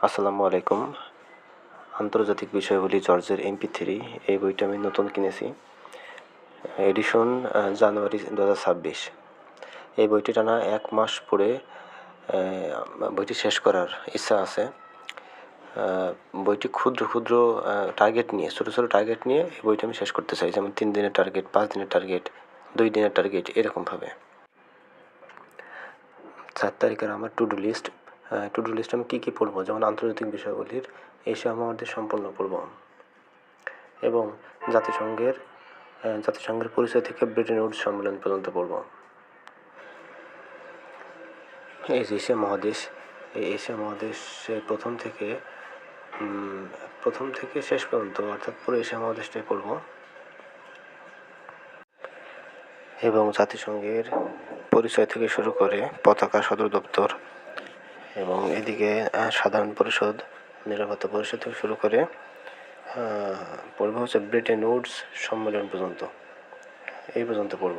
আসসালামু আলাইকুম। আন্তর্জাতিক বিষয়াবলী জর্জের MP3 এই বইটা আমি নতুন কিনেছি। এডিশন জানুয়ারি 2026। এই বইটি টানা 1 মাস পড়ে বইটি শেষ করার ইচ্ছা আছে। বইটি ক্ষুদ্র ক্ষুদ্র টার্গেট নিয়ে, ছোটো ছোটো টার্গেট নিয়ে এই বইটা আমি শেষ করতে চাই। যেমন 3 দিনের টার্গেট, 5 দিনের টার্গেট, 2 দিনের টার্গেট, এরকমভাবে। 4 তারিখের আমার to do list. To do list আমি কী কী পড়বো, যেমন আন্তর্জাতিক বিষয়াবলীর এশিয়া মহাদেশ সম্পূর্ণ পড়ব এবং জাতিসংঘের পরিচয় থেকে ব্রেটন উডস সম্মেলন পর্যন্ত পড়ব। এই যে এশিয়া মহাদেশ, এই এশিয়া মহাদেশে প্রথম থেকে শেষ পর্যন্ত, অর্থাৎ পুরো এশিয়া মহাদেশটাই পড়ব এবং জাতিসংঘের পরিচয় থেকে শুরু করে পতাকা, সদর দপ্তর এবং এদিকে সাধারণ পরিষদ, নিরাপত্তা পরিষদ থেকে শুরু করে পড়ব হচ্ছে ব্রেটন উডস সম্মেলন পর্যন্ত, এই পর্যন্ত পড়ব।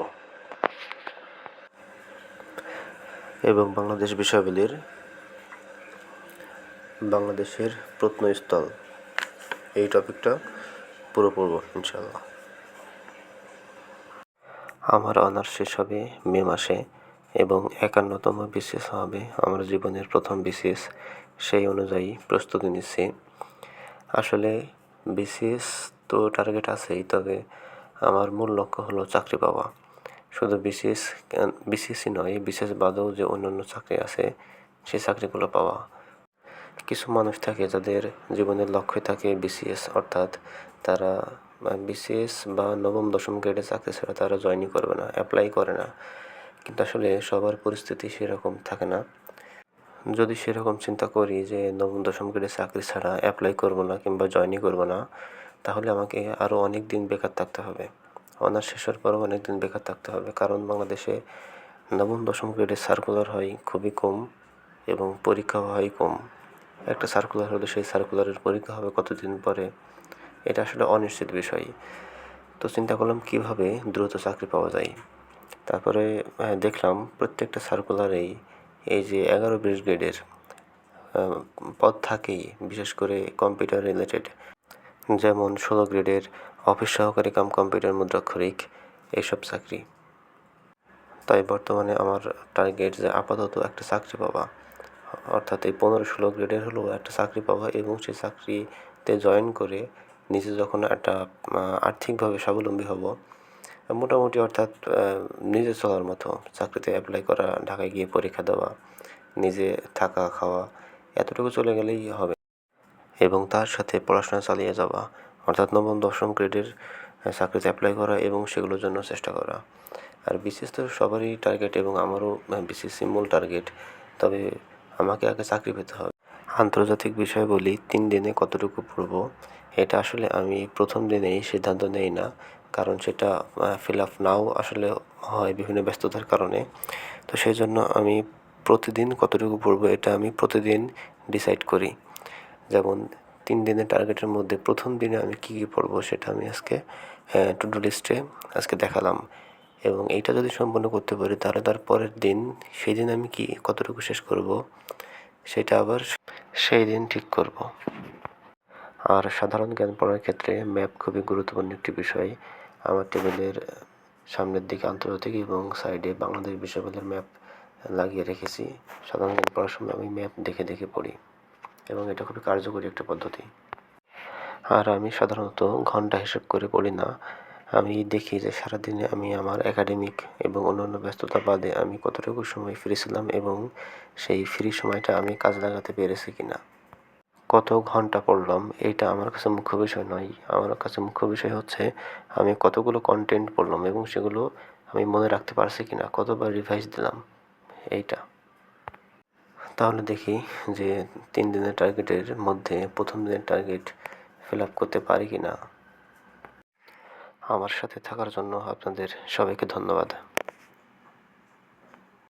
এবং বাংলাদেশ বিষয়াবলীর বাংলাদেশের প্রত্নস্থল, এই টপিকটা পুরো পড়ব ইনশাআল্লাহ। আমার অনার্স শেষ হবে মে মাসে এবং 51তম BCS হবে আমার জীবনের প্রথম BCS। সেই অনুযায়ী প্রস্তুতি নিচ্ছি। আসলে BCS তো টার্গেট আছেই, তবে আমার মূল লক্ষ্য হলো চাকরি পাওয়া। শুধু BCSই নয়, BCS বাদেও যে অন্যান্য চাকরি আছে সেই চাকরিগুলো পাওয়া। কিছু মানুষ থাকে যাদের জীবনের লক্ষ্যই থাকে BCS, অর্থাৎ তারা BCS বা নবম দশম গ্রেডে চাকরি ছাড়া তারা জয়েনই করবে না, অ্যাপ্লাই করে না। কিন্তু আসলে সবার পরিস্থিতি সেরকম থাকে না। যদি সেরকম চিন্তা করি যে নবম দশম গ্রেডে চাকরি ছাড়া অ্যাপ্লাই করব না কিংবা জয়েনই করব না, তাহলে আমাকে আরও অনেক দিন বেকার থাকতে হবে। অনার্স শেষের পরও অনেক দিন বেকার থাকতে হবে, কারণ বাংলাদেশে নবম দশম গ্রেডের সার্কুলার হয় খুবই কম এবং পরীক্ষা হয় কম। একটা সার্কুলার হলে সেই সার্কুলারের পরীক্ষা হবে কতদিন পরে, এটা আসলে অনিশ্চিত বিষয়। তো চিন্তা করলাম কীভাবে দ্রুত চাকরি পাওয়া যায়। তারপরে দেখলাম প্রত্যেকটা সার্কুলারেই এই যে 11-20 গ্রেডের পদ থাকেই, বিশেষ করে কম্পিউটার রিলেটেড, যেমন 16 গ্রেডের অফিস সহকারী কাম কম্পিউটার মুদ্রাক্ষরিক, এইসব চাকরি। তাই বর্তমানে আমার টার্গেট যে আপাতত একটা চাকরি পাওয়া, অর্থাৎ এই 15-16 গ্রেডের হলেও একটা চাকরি পাওয়া এবং সেই চাকরিতে জয়েন করে নিজে যখন একটা আর্থিকভাবে স্বাবলম্বী হব মোটামুটি, অর্থাৎ নিজে চলার মতো চাকরিতে অ্যাপ্লাই করা, ঢাকায় গিয়ে পরীক্ষা দেওয়া, নিজে থাকা খাওয়া, এতটুকু চলে গেলেই হবে এবং তার সাথে পড়াশোনা চালিয়ে যাওয়া, অর্থাৎ নবম দশম গ্রেডের চাকরিতে অ্যাপ্লাই করা এবং সেগুলোর জন্য চেষ্টা করা। আর BCS তো সবারই টার্গেট এবং আমারও BCSই মূল টার্গেট, তবে আমাকে আগে চাকরি পেতে হবে। আন্তর্জাতিক বিষয়াবলী 3 দিনে কতটুকু পড়ব, এটা আসলে আমি প্রথম দিনেই সিদ্ধান্ত নেই না, কারণ সেটা ফিল আপ নাও আসলে হয় বিভিন্ন ব্যস্ততার কারণে। তো সেই জন্য আমি প্রতিদিন কতটুকু পড়ব এটা আমি প্রতিদিন ডিসাইড করি। যেমন 3 দিনের টার্গেটের মধ্যে প্রথম দিনে আমি কী কী পড়ব সেটা আমি আজকে টু ডু লিস্টে আজকে দেখালাম, এবং এইটা যদি সম্পন্ন করতে পারি তাহলে তার পরের দিন, সেই দিন আমি কতটুকু শেষ করব সেটা আবার সেই দিন ঠিক করব। আর সাধারণ জ্ঞান পড়ার ক্ষেত্রে ম্যাপ খুবই গুরুত্বপূর্ণ একটি বিষয়। আমার টেবিলের সামনের দিকে আন্তর্জাতিক এবং সাইডে বাংলাদেশ বিষয়াবলীর ম্যাপ লাগিয়ে রেখেছি। সাধারণ জ্ঞান পড়ার সময় আমি ম্যাপ দেখে দেখে পড়ি এবং এটা খুবই কার্যকরী একটা পদ্ধতি। আর আমি সাধারণত ঘন্টা হিসেব করে পড়ি না, আমি দেখি যে সারাদিনে আমি আমার একাডেমিক এবং অন্যান্য ব্যস্ততা বাদে আমি কতটুকু সময় ফ্রি ছিলাম এবং সেই ফ্রি সময়টা আমি কাজে লাগাতে পেরেছি কিনা। কত ঘন্টা পড়লাম এইটা আমার কাছে মুখ্য বিষয় নয়, আমার কাছে মুখ্য বিষয় হচ্ছে আমি কতগুলো কন্টেন্ট পড়লাম এবং সেগুলো আমি মনে রাখতে পারছি কিনা, কতবার রিভাইজ দিলাম, এইটা। তাহলে দেখি যে 3 দিনের টার্গেটের মধ্যে প্রথম দিনের টার্গেট ফিল আপ করতে পারি কিনা। আমার সাথে থাকার জন্য আপনাদের সবাইকে ধন্যবাদ।